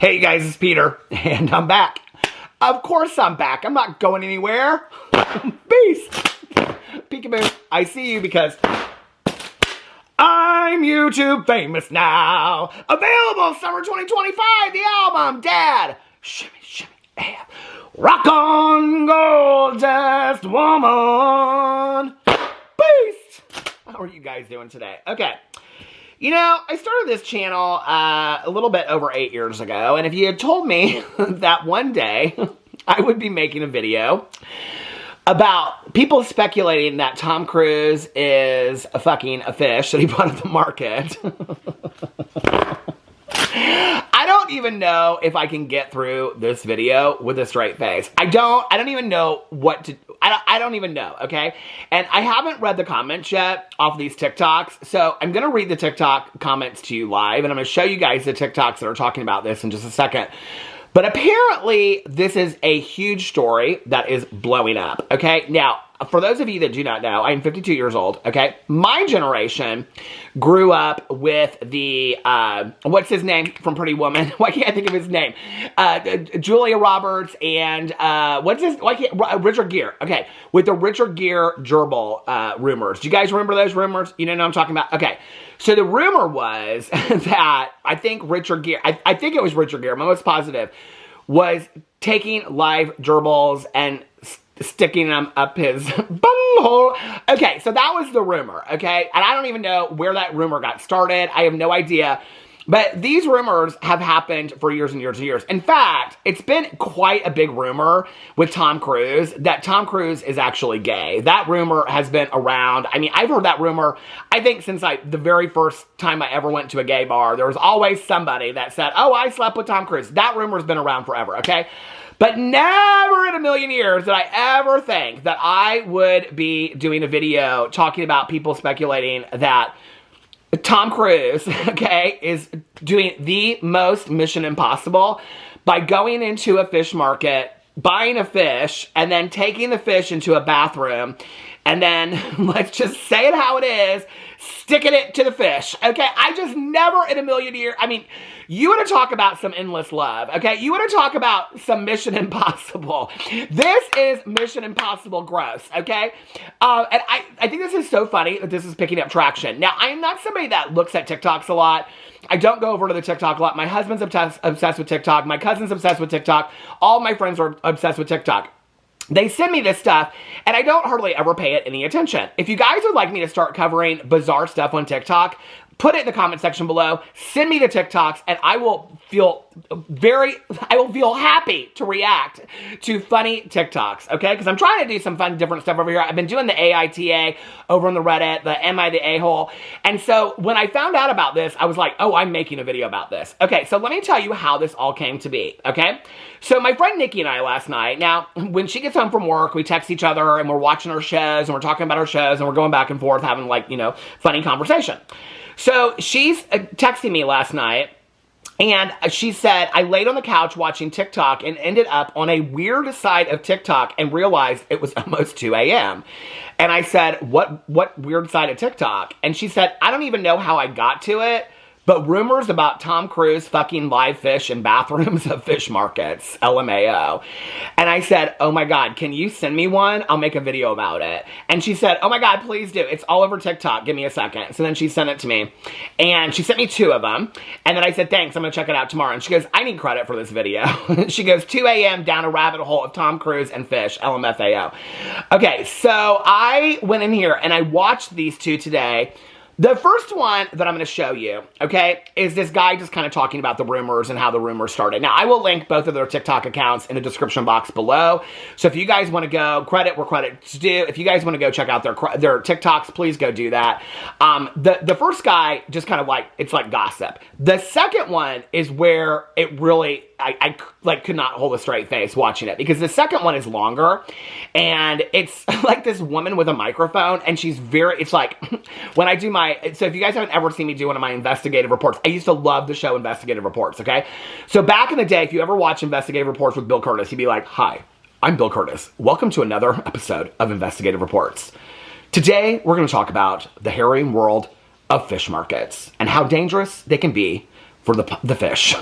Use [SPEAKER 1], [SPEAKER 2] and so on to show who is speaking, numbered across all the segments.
[SPEAKER 1] Hey guys, it's Peter, and I'm back. Of course I'm back. I'm not going anywhere. Beast. Peekaboo. I see you because I'm YouTube famous now. Available summer 2025, the album, Dad. Shimmy, shimmy, yeah. Rock on, gorgeous woman. Beast. How are you guys doing today? Okay. You know, I started this channel a little bit over 8 years ago, and if you had told me that one day I would be making a video about people speculating that Tom Cruise is a fish that he brought to the market. I don't even know if I can get through this video with a straight face. I don't even know what to, I don't even know, okay? And I haven't read the comments yet off these TikToks, so I'm gonna read the TikTok comments to you live, and I'm gonna show you guys the TikToks that are talking about this in just a second. But apparently, this is a huge story that is blowing up, okay? Now, for those of you that do not know, I'm 52 years old, okay? My generation grew up with the, what's his name from Pretty Woman? Why can't I think of his name? Julia Roberts and, Richard Gere, okay? With the Richard Gere gerbil rumors. Do you guys remember those rumors? You know what I'm talking about? Okay. So the rumor was that I think Richard Gere, I think it was Richard Gere, I'm almost positive, was taking live gerbils and sticking them up his bunghole. Okay, so that was the rumor, okay? And I don't even know where that rumor got started. I have no idea. But these rumors have happened for years and years and years. In fact, it's been quite a big rumor with Tom Cruise that Tom Cruise is actually gay. That rumor has been around. I mean, I've heard that rumor, I think, since the very first time I ever went to a gay bar. There was always somebody that said, oh, I slept with Tom Cruise. That rumor's been around forever, okay? But never in a million years did I ever think that I would be doing a video talking about people speculating that Tom Cruise, okay, is doing the most Mission Impossible by going into a fish market, buying a fish, and then taking the fish into a bathroom, and then, let's just say it how it is, sticking it to the fish, okay? I just never in a million years, I mean, you want to talk about some endless love, okay? You want to talk about some Mission Impossible. This is Mission Impossible gross, okay? And I think this is so funny that this is picking up traction. Now, I am not somebody that looks at TikToks a lot. I don't go over to the TikTok a lot. My husband's obsessed with TikTok. My cousin's obsessed with TikTok. All my friends are obsessed with TikTok. They send me this stuff, and I don't hardly ever pay it any attention. If you guys would like me to start covering bizarre stuff on TikTok, put it in the comment section below, send me the TikToks, and I will feel happy to react to funny TikToks, okay? Because I'm trying to do some fun, different stuff over here. I've been doing the AITA over on the Reddit, the Am I the A-hole? And so when I found out about this, I was like, oh, I'm making a video about this. Okay, so let me tell you how this all came to be, okay? So my friend Nikki and I last night, now, when she gets home from work, we text each other, and we're watching our shows, and we're talking about our shows, and we're going back and forth, having, like, you know, funny conversation. So she's texting me last night, and she said, I laid on the couch watching TikTok and ended up on a weird side of TikTok and realized it was almost 2 a.m. And I said, what weird side of TikTok? And she said, I don't even know how I got to it, but rumors about Tom Cruise fucking live fish in bathrooms of fish markets, LMAO. And I said, oh my God, can you send me one? I'll make a video about it. And she said, oh my God, please do. It's all over TikTok. Give me a second. So then she sent it to me. And she sent me 2 of them. And then I said, thanks, I'm gonna check it out tomorrow. And she goes, I need credit for this video. She goes, 2 a.m. down a rabbit hole of Tom Cruise and fish, LMFAO. Okay, so I went in here and I watched these 2 today. The first one that I'm going to show you, okay, is this guy just kind of talking about the rumors and how the rumors started. Now, I will link both of their TikTok accounts in the description box below. So if you guys want to go, credit where credit's due. If you guys want to go check out their TikToks, please go do that. The first guy just kind of like, it's like gossip. The second one is where it really, I like could not hold a straight face watching it, because the second one is longer, and it's like this woman with a microphone, and she's it's like when I do so if you guys haven't ever seen me do one of my investigative reports, I used to love the show Investigative Reports, okay? So back in the day, if you ever watch Investigative Reports with Bill Curtis, he'd be like, hi, I'm Bill Curtis. Welcome to another episode of Investigative Reports. Today, we're going to talk about the harrowing world of fish markets and how dangerous they can be for the fish.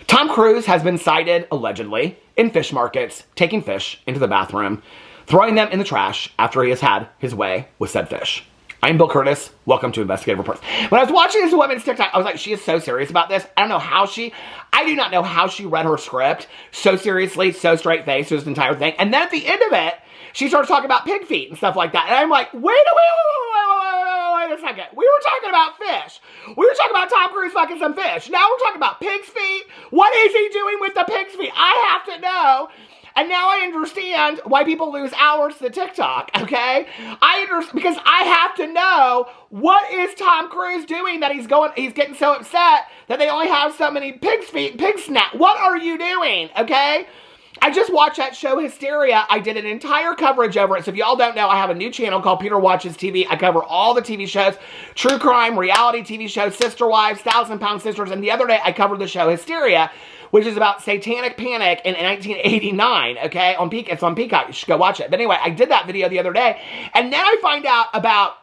[SPEAKER 1] Tom Cruise has been sighted, allegedly, in fish markets, taking fish into the bathroom, throwing them in the trash after he has had his way with said fish. I'm Bill Curtis. Welcome to Investigative Reports. When I was watching this woman's TikTok, I was like, she is so serious about this. I do not know how she read her script so seriously, so straight-faced through this entire thing. And then at the end of it, she started talking about pig feet and stuff like that. And I'm like, wait a second. We were talking about fish. We were talking about Tom Cruise fucking some fish. Now we're talking about pig's feet. What is he doing with the pig's feet? I have to know. And now I understand why people lose hours to TikTok, okay? Because I have to know, what is Tom Cruise doing that he's getting so upset that they only have so many pig's feet, pig snap. What are you doing, okay? I just watched that show Hysteria. I did an entire coverage over it. So if y'all don't know, I have a new channel called Peter Watches TV. I cover all the TV shows, true crime, reality TV shows, Sister Wives, 1,000-Pound Sisters. And the other day, I covered the show Hysteria, which is about satanic panic in 1989, okay? It's on Peacock. You should go watch it. But anyway, I did that video the other day. And then I find out about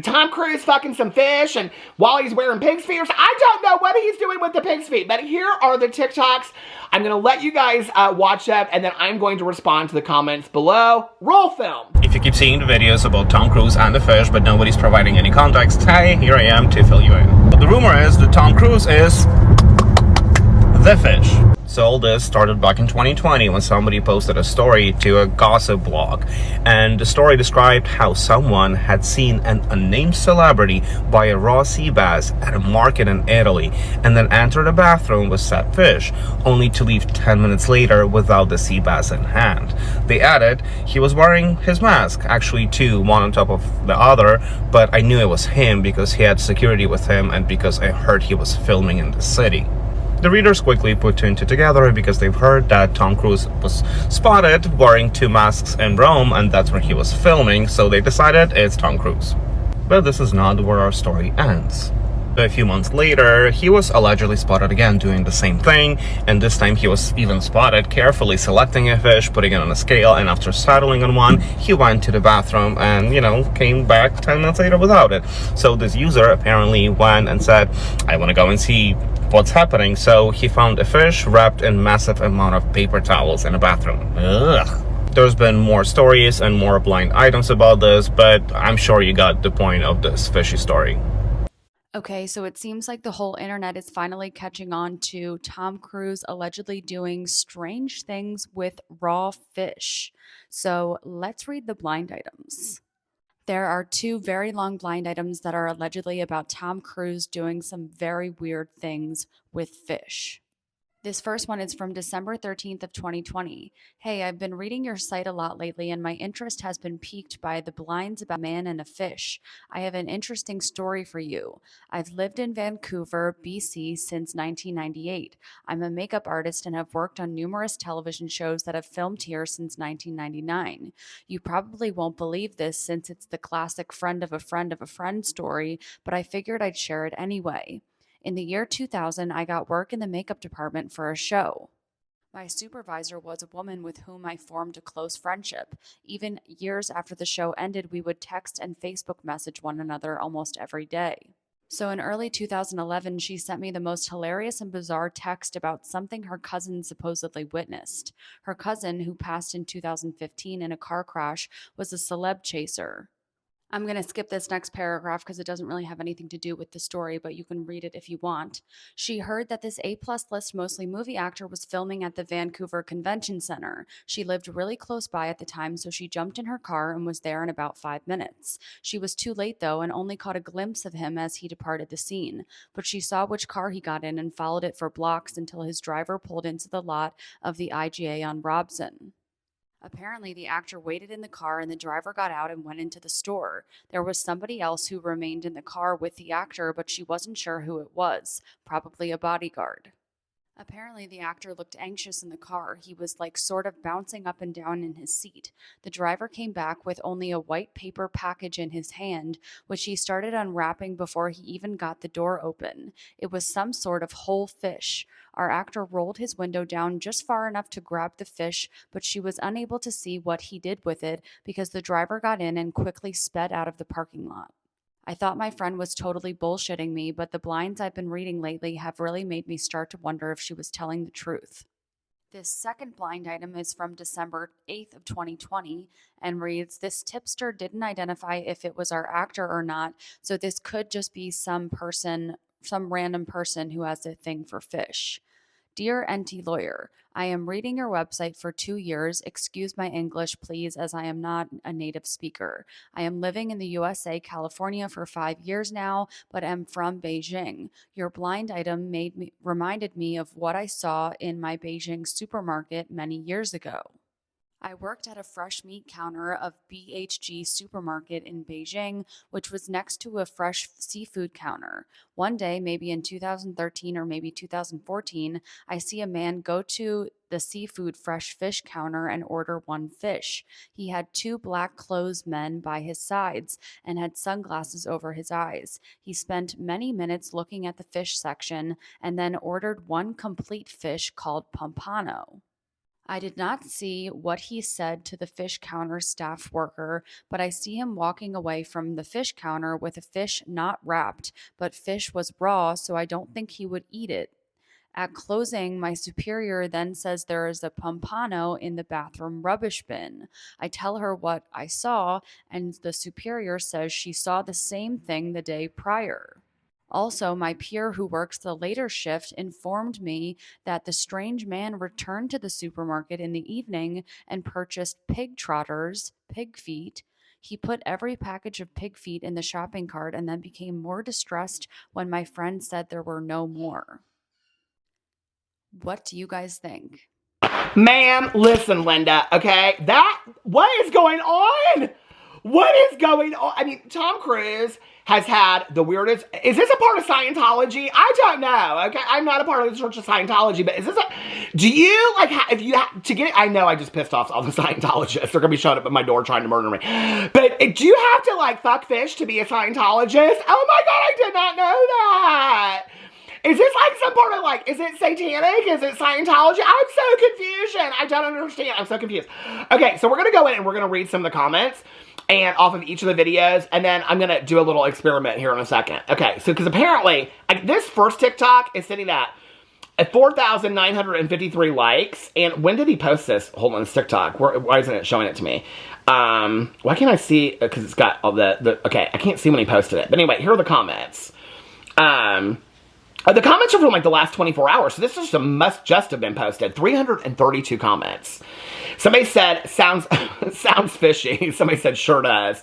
[SPEAKER 1] Tom Cruise fucking some fish and while he's wearing pig's feet. I don't know what he's doing with the pig's feet, but here are the TikToks. I'm going to let you guys watch them, and then I'm going to respond to the comments below. Roll film.
[SPEAKER 2] If you keep seeing the videos about Tom Cruise and the fish, but nobody's providing any context, hey, here I am to fill you in. But the rumor is that Tom Cruise is the fish. So all this started back in 2020 when somebody posted a story to a gossip blog, and the story described how someone had seen an unnamed celebrity buy a raw sea bass at a market in Italy and then enter the bathroom with said fish, only to leave 10 minutes later without the sea bass in hand. They added he was wearing his mask, actually two, one on top of the other, but I knew it was him because he had security with him and because I heard he was filming in the city. The readers quickly put two and two together because they've heard that Tom Cruise was spotted wearing two masks in Rome, and that's where he was filming, so they decided it's Tom Cruise. But this is not where our story ends. A few months later, he was allegedly spotted again doing the same thing, and this time he was even spotted carefully selecting a fish, putting it on a scale, and after settling on one, he went to the bathroom and, came back 10 minutes later without it. So this user apparently went and said, I want to go and see what's happening. So he found a fish wrapped in massive amount of paper towels in a bathroom. Ugh. There's been more stories and more blind items about this, but I'm sure you got the point of this fishy story.
[SPEAKER 3] Okay, so it seems like the whole internet is finally catching on to Tom Cruise allegedly doing strange things with raw fish. So let's read the blind items. There are two very long blind items that are allegedly about Tom Cruise doing some very weird things with fish. This first one is from December 13th of 2020. Hey, I've been reading your site a lot lately, and my interest has been piqued by the blinds about a man and a fish. I have an interesting story for you. I've lived in Vancouver, BC since 1998. I'm a makeup artist and have worked on numerous television shows that have filmed here since 1999. You probably won't believe this since it's the classic friend of a friend of a friend story, but I figured I'd share it anyway. In the year 2000, I got work in the makeup department for a show. My supervisor was a woman with whom I formed a close friendship. Even years after the show ended, we would text and Facebook message one another almost every day. So in early 2011, she sent me the most hilarious and bizarre text about something her cousin supposedly witnessed. Her cousin, who passed in 2015 in a car crash, was a celeb chaser. I'm going to skip this next paragraph because it doesn't really have anything to do with the story, but you can read it if you want. She heard that this A-plus list mostly movie actor was filming at the Vancouver Convention Center. She lived really close by at the time, so she jumped in her car and was there in about 5 minutes. She was too late, though, and only caught a glimpse of him as he departed the scene. But she saw which car he got in and followed it for blocks until his driver pulled into the lot of the IGA on Robson. Apparently, the actor waited in the car and the driver got out and went into the store. There was somebody else who remained in the car with the actor, but she wasn't sure who it was, probably a bodyguard. Apparently, the actor looked anxious in the car. He was sort of bouncing up and down in his seat. The driver came back with only a white paper package in his hand, which he started unwrapping before he even got the door open. It was some sort of whole fish. Our actor rolled his window down just far enough to grab the fish, but she was unable to see what he did with it because the driver got in and quickly sped out of the parking lot. I thought my friend was totally bullshitting me, but the blinds I've been reading lately have really made me start to wonder if she was telling the truth. This second blind item is from December 8th of 2020 and reads, "This tipster didn't identify if it was our actor or not, so this could just be some random person who has a thing for fish. Dear NT Lawyer, I am reading your website for 2 years. Excuse my English, please, as I am not a native speaker. I am living in the USA, California for 5 years now, but am from Beijing. Your blind item reminded me of what I saw in my Beijing supermarket many years ago. I worked at a fresh meat counter of BHG supermarket in Beijing, which was next to a fresh seafood counter. One day, maybe in 2013 or maybe 2014, I see a man go to the seafood fresh fish counter and order one fish. He had two black clothes men by his sides and had sunglasses over his eyes. He spent many minutes looking at the fish section and then ordered one complete fish called pompano. I did not see what he said to the fish counter staff worker, but I see him walking away from the fish counter with a fish not wrapped, but fish was raw, so I don't think he would eat it. At closing, my superior then says there is a pompano in the bathroom rubbish bin. I tell her what I saw, and the superior says she saw the same thing the day prior. Also, my peer who works the later shift informed me that the strange man returned to the supermarket in the evening and purchased pig trotters, pig feet. He put every package of pig feet in the shopping cart and then became more distressed when my friend said there were no more. What do you guys think?
[SPEAKER 1] Ma'am, listen, Linda, okay? What is going on? What is going on? I mean, Tom Cruise has had the weirdest, is this a part of Scientology? I don't know, okay? I'm not a part of the Church of Scientology, but is this do you, like, if you have to get it, I know I just pissed off all the Scientologists. They're gonna be showing up at my door trying to murder me. But do you have to, like, fuck fish to be a Scientologist? Oh my God, I did not know that. Is this like some part of, like, is it satanic? Is it Scientology? I'm so confused. I don't understand. I'm so confused. Okay, so we're going to go in and we're going to read some of the comments and off of each of the videos, and then I'm going to do a little experiment here in a second. Okay, so because apparently, this first TikTok is sitting at 4,953 likes, and when did he post this? Hold on, this TikTok. Why isn't it showing it to me? Why can't I see? Because it's got all okay, I can't see when he posted it. But anyway, here are the comments. The comments are from like the last 24 hours, so this must just have been posted. 332 comments. Somebody said, sounds fishy. Somebody said, sure does.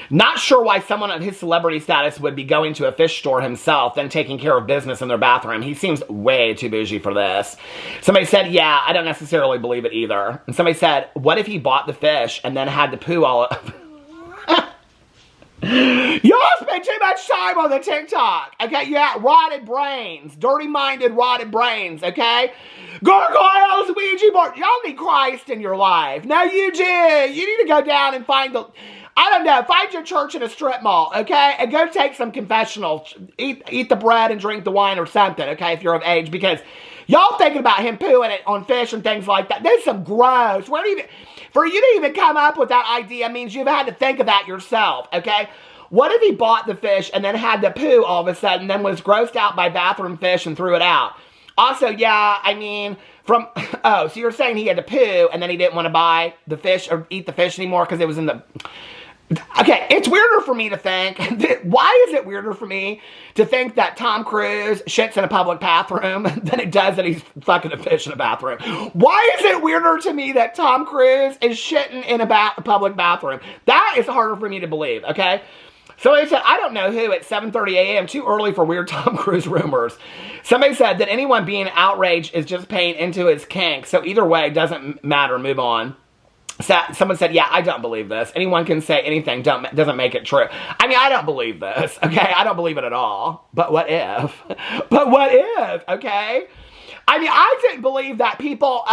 [SPEAKER 1] Not sure why someone of his celebrity status would be going to a fish store himself, then taking care of business in their bathroom. He seems way too bougie for this. Somebody said, yeah, I don't necessarily believe it either. And somebody said, what if he bought the fish and then had to poo all Y'all spend too much time on the TikTok, okay? Yeah, rotted brains, dirty-minded, rotted brains, okay? Gargoyles, Ouija board. Y'all need Christ in your life. No, you do. You need to go down and find find your church in a strip mall, okay? And go take some confessional. Eat the bread and drink the wine or something, okay, if you're of age, because y'all thinking about him pooing it on fish and things like that. There's some gross. For you to even come up with that idea means you've had to think of that yourself, okay? What if he bought the fish and then had to poo all of a sudden, then was grossed out by bathroom fish and threw it out? Also, yeah, I mean, so you're saying he had to poo and then he didn't want to buy the fish or eat the fish anymore because it was in the... Okay, it's weirder for me to think, why is it weirder for me to think that Tom Cruise shits in a public bathroom than it does that he's fucking a fish in a bathroom? Why is it weirder to me that Tom Cruise is shitting in a public bathroom? That is harder for me to believe, okay? Somebody said, I don't know who at 7:30 a.m. Too early for weird Tom Cruise rumors. Somebody said that anyone being outraged is just paying into his kink. So either way, doesn't matter. Move on. Someone said, yeah, I don't believe this. Anyone can say anything, doesn't make it true. I mean, I don't believe this, okay? I don't believe it at all. But what if? But what if, okay? I mean, I didn't believe that people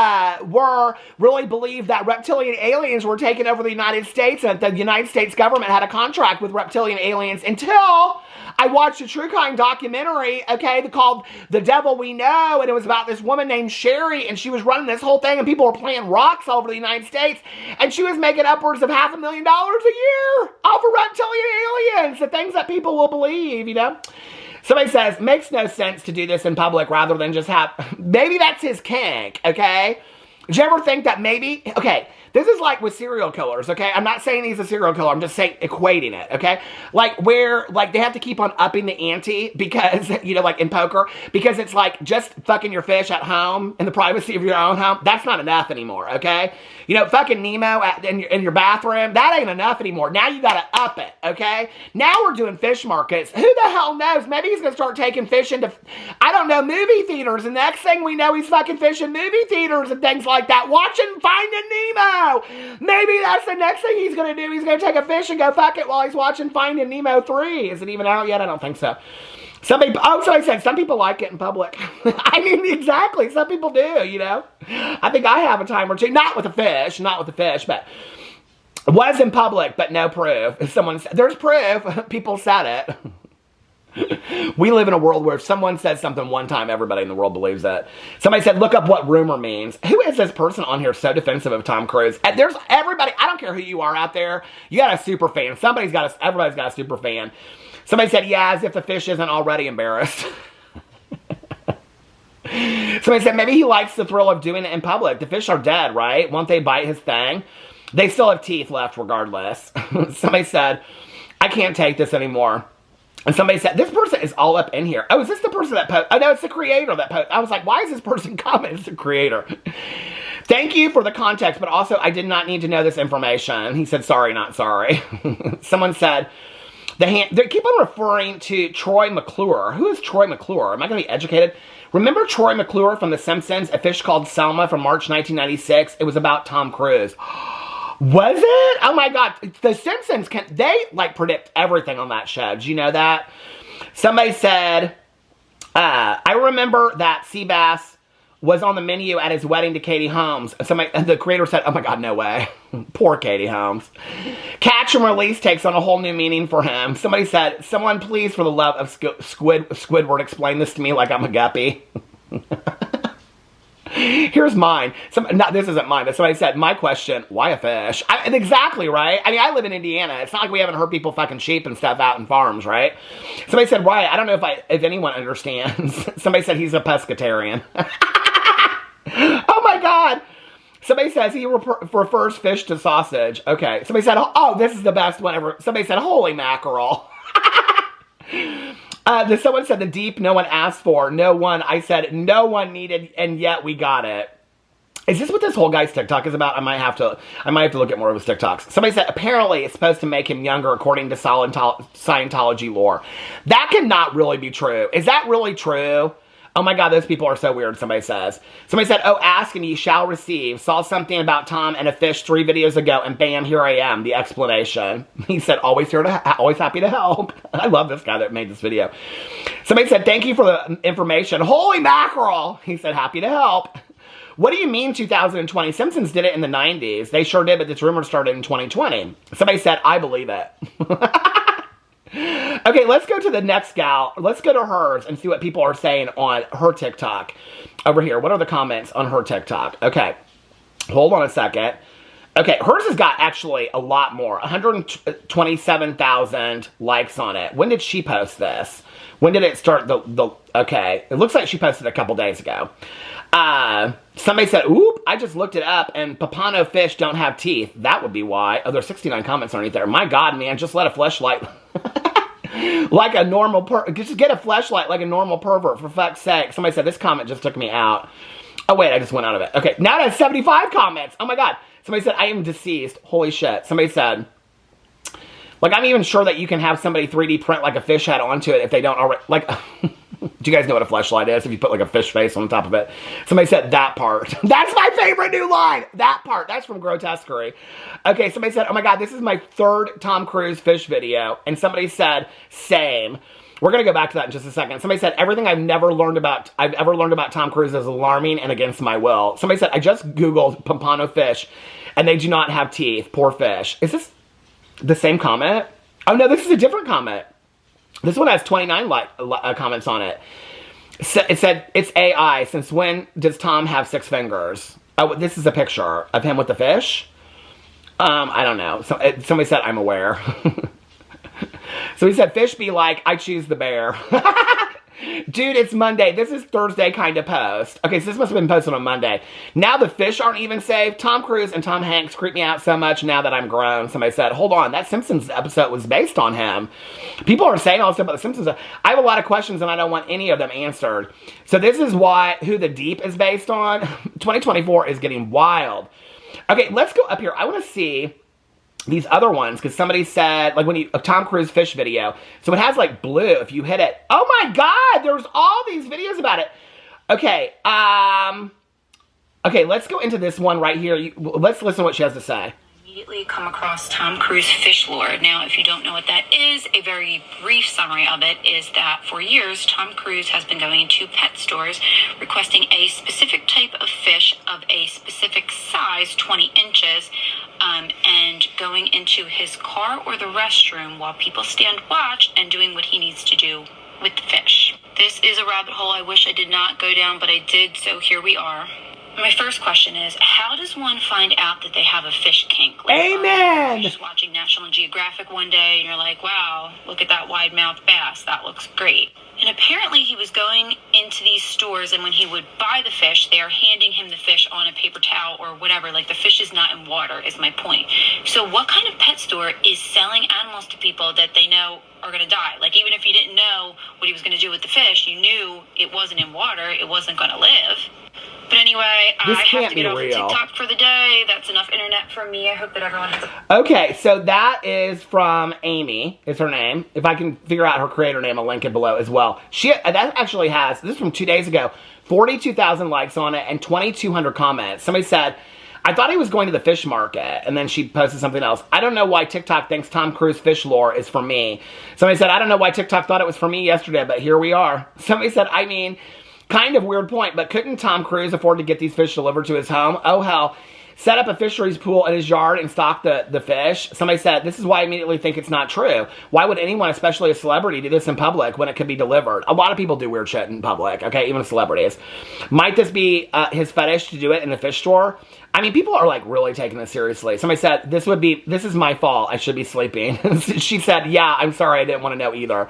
[SPEAKER 1] really believed that reptilian aliens were taking over the United States and the United States government had a contract with reptilian aliens until I watched a true crime documentary, okay, called The Devil We Know, and it was about this woman named Sherry, and she was running this whole thing, and people were playing rocks all over the United States, and she was making upwards of $500,000 a year off of reptilian aliens, the things that people will believe, you know? Somebody says, makes no sense to do this in public rather than just have, maybe that's his kink, okay? Did you ever think that maybe, okay, this is like with serial killers, okay? I'm not saying he's a serial killer. I'm just saying, equating it, okay? Like where, like they have to keep on upping the ante because, you know, like in poker, because it's like just fucking your fish at home in the privacy of your own home. That's not enough anymore, okay? You know, fucking Nemo in your bathroom, that ain't enough anymore. Now you gotta up it, okay? Now we're doing fish markets. Who the hell knows? Maybe he's gonna start taking fish into, I don't know, movie theaters. And the next thing we know, he's fucking fishing movie theaters and things like that. Watching Finding Nemo. Maybe that's the next thing he's gonna do. He's gonna take a fish and go fuck it while he's watching Finding Nemo 3. Is it even out yet? I don't think so. Somebody said some people like it in public. I mean, exactly. Some people do, you know. I think I have a time or two. Not with a fish, but was in public, but no proof. Someone said, there's proof. People said it. We live in a world where if someone says something one time, everybody in the world believes it. Somebody said, look up what rumor means. Who is this person on here so defensive of Tom Cruise? And there's everybody, I don't care who you are out there. You got a super fan. Everybody's got a super fan. Somebody said, yeah, as if the fish isn't already embarrassed. Somebody said, maybe he likes the thrill of doing it in public. The fish are dead, right? Won't they bite his thing? They still have teeth left regardless. Somebody said, I can't take this anymore. And somebody said, this person is all up in here. Oh, is this the person that posted? Oh, no, it's the creator that posted. I was like, why is this person commenting? It's the creator. Thank you for the context, but also I did not need to know this information. He said, sorry, not sorry. Someone said, they keep on referring to Troy McClure. Who is Troy McClure? Am I going to be educated? Remember Troy McClure from The Simpsons? A Fish Called Selma from March 1996? It was about Tom Cruise. Was it? Oh my God. The Simpsons, they like predict everything on that show. Did you know that? Somebody said, I remember that sea bass was on the menu at his wedding to Katie Holmes. The creator said, oh my God, no way. Poor Katie Holmes. Catch and release takes on a whole new meaning for him. Somebody said, someone please, for the love of Squidward, explain this to me like I'm a guppy. Here's mine. This isn't mine, but somebody said, my question, why a fish? Exactly, right? I mean, I live in Indiana. It's not like we haven't heard people fucking sheep and stuff out in farms, right? Somebody said, why? I don't know if anyone understands. Somebody said he's a pescatarian. Oh my God. Somebody says he refers fish to sausage. Okay. Somebody said, oh, this is the best one ever. Somebody said, holy mackerel. Someone said the deep no one asked for. No one. I said no one needed, and yet we got it. Is this what this whole guy's TikTok is about? I might have to look at more of his TikToks. Somebody said apparently it's supposed to make him younger according to Scientology lore. That cannot really be true. Is that really true? Oh my God, those people are so weird, somebody says. Somebody said, oh, ask and ye shall receive. Saw something about Tom and a fish 3 videos ago, and bam, here I am, the explanation. He said, always happy to help. I love this guy that made this video. Somebody said, thank you for the information. Holy mackerel. He said, happy to help. What do you mean 2020? Simpsons did it in the 90s. They sure did, but this rumor started in 2020. Somebody said, I believe it. Okay, let's go to the next gal. Let's go to hers and see what people are saying on her TikTok. Over here, what are the comments on her TikTok? Okay, hold on a second. Okay, hers has got actually a lot more. 127,000 likes on it. When did she post this? When did it start? Okay, it looks like she posted a couple days ago. Somebody said, oop, I just looked it up, and Papano fish don't have teeth. That would be why. Oh, there's 69 comments underneath there. My God, man, just let a fleshlight... like a normal just get a fleshlight like a normal pervert, for fuck's sake. Somebody said, this comment just took me out. Oh, wait, I just went out of it. Okay, now it has 75 comments. Oh, my God. Somebody said, I am deceased. Holy shit. Somebody said, like, I'm even sure that you can have somebody 3D print, like, a fish head onto it if they don't already, like... Do you guys know what a fleshlight is? If you put like a fish face on top of it. Somebody said that part. That's my favorite new line. That part. That's from Grotesquerie. Okay, somebody said, oh my God, this is my 3rd Tom Cruise fish video. And somebody said, same. We're going to go back to that in just a second. Somebody said, everything I've ever learned about Tom Cruise is alarming and against my will. Somebody said, I just Googled pompano fish and they do not have teeth. Poor fish. Is this the same comment? Oh no, this is a different comment. This one has 29 comments on it. It said, it's AI. Since when does Tom have 6 fingers? Oh, this is a picture of him with the fish. I don't know. Somebody said, I'm aware. So he said, fish be like, I choose the bear. Dude, it's Monday. This is Thursday kind of post. Okay, so this must have been posted on Monday. Now the fish aren't even safe. Tom Cruise and Tom Hanks creep me out so much now that I'm grown. Somebody said, hold on, that Simpsons episode was based on him. People are saying all this stuff about the Simpsons. I have a lot of questions and I don't want any of them answered. So this is who The Deep is based on. 2024 is getting wild. Okay, let's go up here. I want to see these other ones, because somebody said, like, when a Tom Cruise fish video, so it has, like, blue if you hit it. Oh, my God, there's all these videos about it. Okay, okay, let's go into this one right here. Let's listen to what she has to say.
[SPEAKER 4] Immediately come across Tom Cruise fish lore. Now, if you don't know what that is, a very brief summary of it is that for years, Tom Cruise has been going into pet stores requesting a specific type of fish of a specific size, 20 inches, and going into his car or the restroom while people stand watch and doing what he needs to do with the fish. This is a rabbit hole I wish I did not go down, but I did, so here we are. My first question is, how does one find out that they have a fish kink? Like,
[SPEAKER 1] Amen!
[SPEAKER 4] You're just watching National Geographic one day, and you're like, wow, look at that wide-mouthed bass. That looks great. And apparently he was going into these stores, and when he would buy the fish, they are handing him the fish on a paper towel or whatever. Like, the fish is not in water, is my point. So what kind of pet store is selling animals to people that they know are going to die? Like, even if you didn't know what he was going to do with the fish, you knew it wasn't in water, it wasn't going to live. But anyway, I have to get off of TikTok for the day. That's enough internet for me. I hope that everyone has a...
[SPEAKER 1] Okay, so that is from Amy, is her name. If I can figure out her creator name, I'll link it below as well. That actually has, this is from 2 days ago, 42,000 likes on it and 2,200 comments. Somebody said, I thought he was going to the fish market, and then she posted something else. I don't know why TikTok thinks Tom Cruise fish lore is for me. Somebody said, I don't know why TikTok thought it was for me yesterday, but here we are. Somebody said, I mean... kind of weird point, but couldn't Tom Cruise afford to get these fish delivered to his home? Oh, hell. Set up a fisheries pool in his yard and stock the fish. Somebody said, this is why I immediately think it's not true. Why would anyone, especially a celebrity, do this in public when it could be delivered? A lot of people do weird shit in public, okay? Even celebrities. Might this be his fetish to do it in the fish store? I mean, people are, like, really taking this seriously. Somebody said, this is my fault. I should be sleeping. She said, yeah, I'm sorry. I didn't want to know either.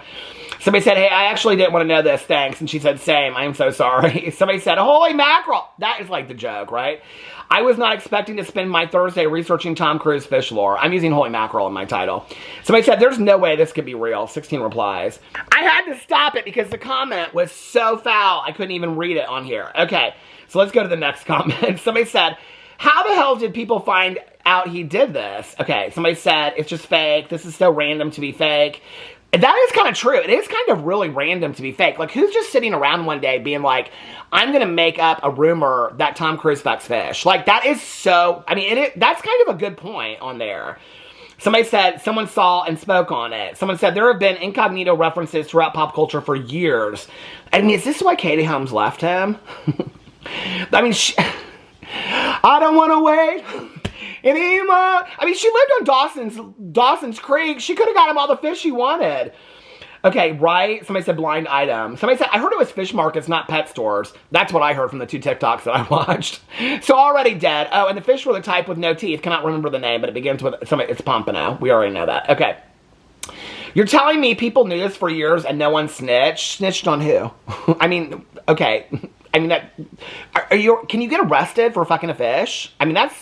[SPEAKER 1] Somebody said, hey, I actually didn't want to know this, thanks. And she said, same, I am so sorry. Somebody said, holy mackerel. That is like the joke, right? I was not expecting to spend my Thursday researching Tom Cruise fish lore. I'm using holy mackerel in my title. Somebody said, there's no way this could be real. 16 replies. I had to stop it because the comment was so foul, I couldn't even read it on here. Okay, so let's go to the next comment. Somebody said, how the hell did people find out he did this? Okay, somebody said, it's just fake. This is so random to be fake. That is kind of true. It is kind of really random to be fake. Like, who's just sitting around one day being like, I'm going to make up a rumor that Tom Cruise fucks fish? Like, that is so... I mean, that's kind of a good point on there. Somebody said, someone saw and spoke on it. Someone said, there have been incognito references throughout pop culture for years. I mean, is this why Katie Holmes left him? I mean, I don't want to wait anymore. I mean, she lived on Dawson's Creek. She could have got him all the fish she wanted. Okay, right? Somebody said blind item. Somebody said, I heard it was fish markets, not pet stores. That's what I heard from the 2 TikToks that I watched. So already dead. Oh, and the fish were the type with no teeth. Cannot remember the name, but it begins with it's pompano. We already know that. Okay. You're telling me people knew this for years and no one snitched? Snitched on who? I mean, okay. I mean, can you get arrested for fucking a fish? I mean, that's...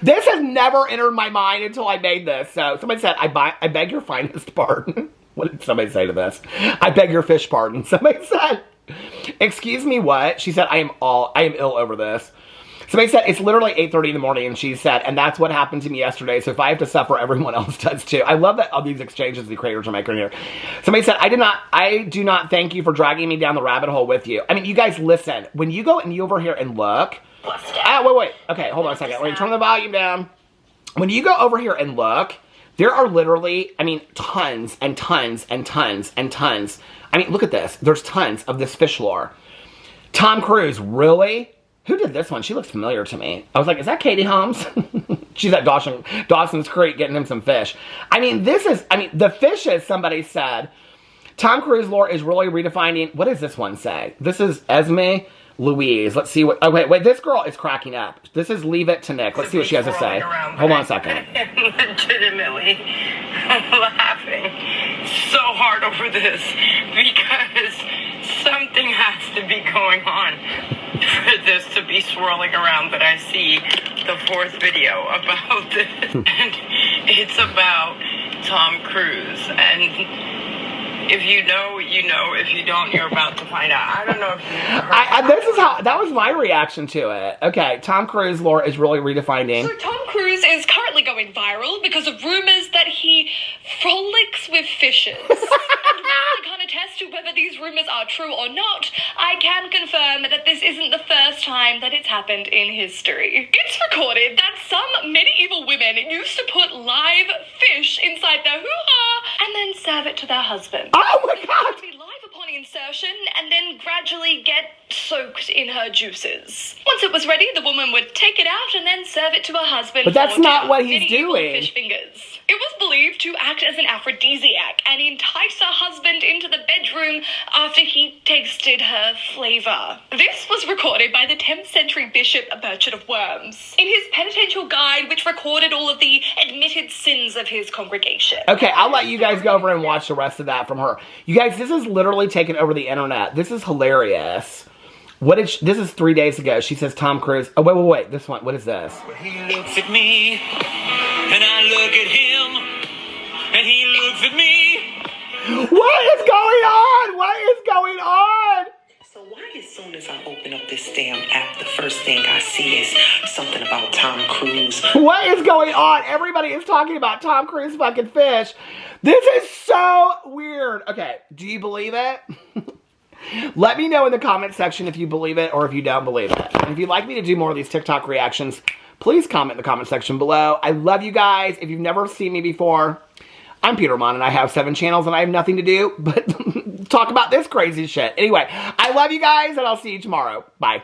[SPEAKER 1] this has never entered my mind until I made this. So somebody said, I beg your finest pardon. What did somebody say to this? I beg your fish pardon. Somebody said, excuse me, what? She said, I am ill over this. Somebody said, it's literally 8:30 in the morning, and she said, and that's what happened to me yesterday, so if I have to suffer, everyone else does too. I love that all these exchanges the creators are making here. Somebody said, I do not thank you for dragging me down the rabbit hole with you. I mean, you guys listen. When you go and you over here and look... wait. Okay, hold on a second. Let me turn the volume down. When you go over here and look, There are literally, I mean, tons and tons and tons and tons. I mean, look at this. There's tons of this fish lore. Tom Cruise, really? Who did this one? She looks familiar to me. I was like, is that Katie Holmes? She's at Dawson's Creek getting him some fish. I mean, the fishes, somebody said. Tom Cruise lore is really redefining. What does this one say? This is Esme Louise. Let's see what, oh wait, this girl is cracking up. This is Leave It to Nick. Let's see what she has to say. Hold on a second.
[SPEAKER 5] Legitimately laughing so hard over this because something has to be going on for this to be swirling around that I see the fourth video about this. And it's about Tom Cruise. And if you know, you know. If you don't, you're about to find out. I don't know if you heard.
[SPEAKER 1] That was my reaction to it. Okay, Tom Cruise lore is really redefining.
[SPEAKER 6] So Tom Cruise is currently going viral because of rumors that he frolics with fishes. And while I can't attest to whether these rumors are true or not, I can confirm that this isn't the first time that it's happened in history. It's recorded that some medieval women used to put live fish inside their hoo-ha and then serve it to their husband.
[SPEAKER 1] Oh my God!
[SPEAKER 6] Be live upon insertion and then gradually get soaked in her juices. Once it was ready, the woman would take it out and then serve it to her husband.
[SPEAKER 1] But that's
[SPEAKER 6] for
[SPEAKER 1] not
[SPEAKER 6] dinner.
[SPEAKER 1] what he's
[SPEAKER 6] Medieval
[SPEAKER 1] doing.
[SPEAKER 6] Fish fingers. It was believed to act as an aphrodisiac and entice her husband into the bedroom after he tasted her flavor. This was recorded by the 10th century Bishop Burchard of Worms in his penitential guide, which recorded all of the admitted sins of his congregation.
[SPEAKER 1] Okay, I'll let you guys go over and watch the rest of that from her. You guys, this is literally taken over the internet. This is hilarious. This is 3 days ago. She says Tom Cruise. Oh, wait. This one. What is this?
[SPEAKER 7] He looks at me, and I look at him, and he looks at me.
[SPEAKER 1] What is going on? What is going on?
[SPEAKER 8] So why as soon as I open up this damn app, the first thing I see is something about Tom Cruise?
[SPEAKER 1] What is going on? Everybody is talking about Tom Cruise fucking fish. This is so weird. Okay, do you believe it? Let me know in the comment section if you believe it or if you don't believe it. And if you'd like me to do more of these TikTok reactions, please comment in the comment section below. I love you guys. If you've never seen me before, I'm Peter Monn and I have 7 channels and I have nothing to do but talk about this crazy shit. Anyway, I love you guys and I'll see you tomorrow. Bye.